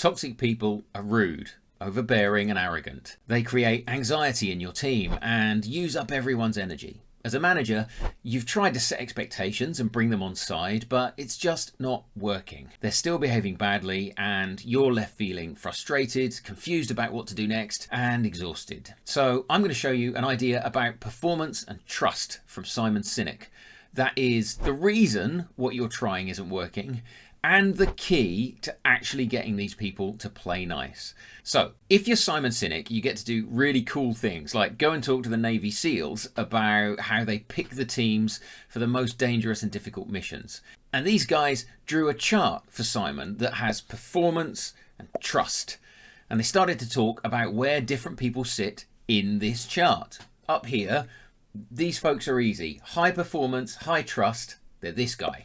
Toxic people are rude, overbearing and arrogant. They create anxiety in your team and use up everyone's energy. As a manager, you've tried to set expectations and bring them on side, but it's just not working. They're still behaving badly and you're left feeling frustrated, confused about what to do next, and exhausted. So I'm going to show you an idea about performance and trust from Simon Sinek. That is the reason what you're trying isn't working, and the key to actually getting these people to play nice. So if you're Simon Sinek, you get to do really cool things like go and talk to the Navy SEALs about how they pick the teams for the most dangerous and difficult missions. And these guys drew a chart for Simon that has performance and trust. And they started to talk about where different people sit in this chart. Up here, these folks are easy. High performance, high trust. They're this guy.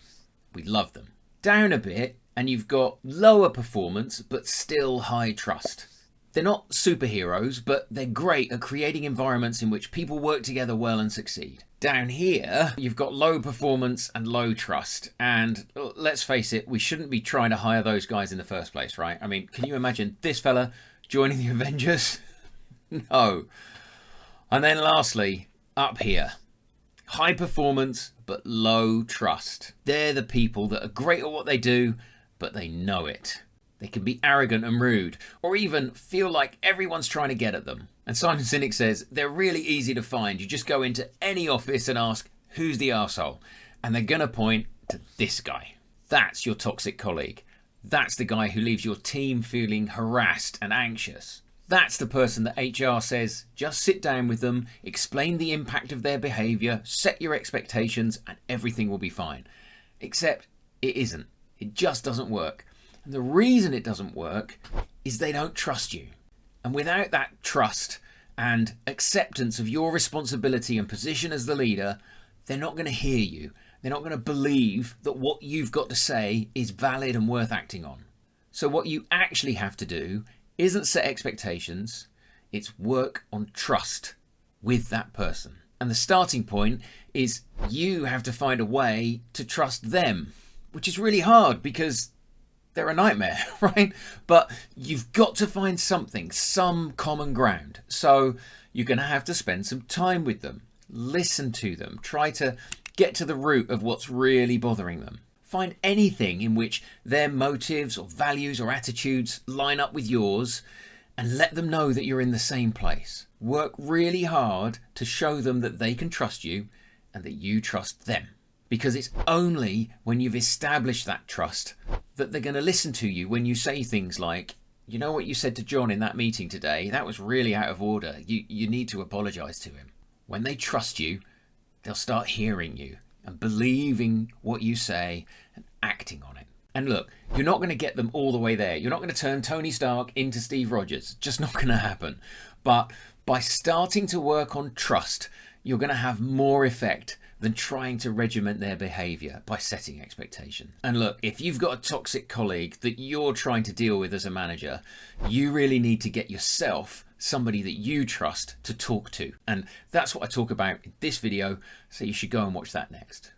We love them. Down a bit and you've got lower performance but still high trust. They're not superheroes, but they're great at creating environments in which people work together well and succeed. Down here you've got low performance and low trust, and let's face it, we shouldn't be trying to hire those guys in the first place, right? I mean, can you imagine this fella joining the Avengers? No. And then lastly, up here, high performance but low trust. They're the people that are great at what they do, but they know it. They can be arrogant and rude, or even feel like everyone's trying to get at them. And Simon Sinek says they're really easy to find. You just go into any office and ask, who's the arsehole? And they're going to point to this guy. That's your toxic colleague. That's the guy who leaves your team feeling harassed and anxious. That's the person that HR says, just sit down with them, explain the impact of their behaviour, set your expectations, and everything will be fine. Except it isn't. It just doesn't work. And the reason it doesn't work is they don't trust you. And without that trust and acceptance of your responsibility and position as the leader, they're not going to hear you. They're not going to believe that what you've got to say is valid and worth acting on. So what you actually have to do isn't set expectations, it's work on trust with that person. And the starting point is you have to find a way to trust them, which is really hard because they're a nightmare, right? But you've got to find something, some common ground. So you're going to have to spend some time with them, listen to them, try to get to the root of what's really bothering them. Find anything in which their motives or values or attitudes line up with yours and let them know that you're in the same place. Work really hard to show them that they can trust you and that you trust them. Because it's only when you've established that trust that they're going to listen to you when you say things like, you know what you said to John in that meeting today? That was really out of order. You need to apologise to him. When they trust you, they'll start hearing you and believing what you say and acting on it. And look, you're not going to get them all the way there. You're not going to turn Tony Stark into Steve Rogers. Just not going to happen. But by starting to work on trust, you're going to have more effect than trying to regiment their behaviour by setting expectations. And look, if you've got a toxic colleague that you're trying to deal with as a manager, you really need to get yourself somebody that you trust to talk to. And that's what I talk about in this video, so you should go and watch that next.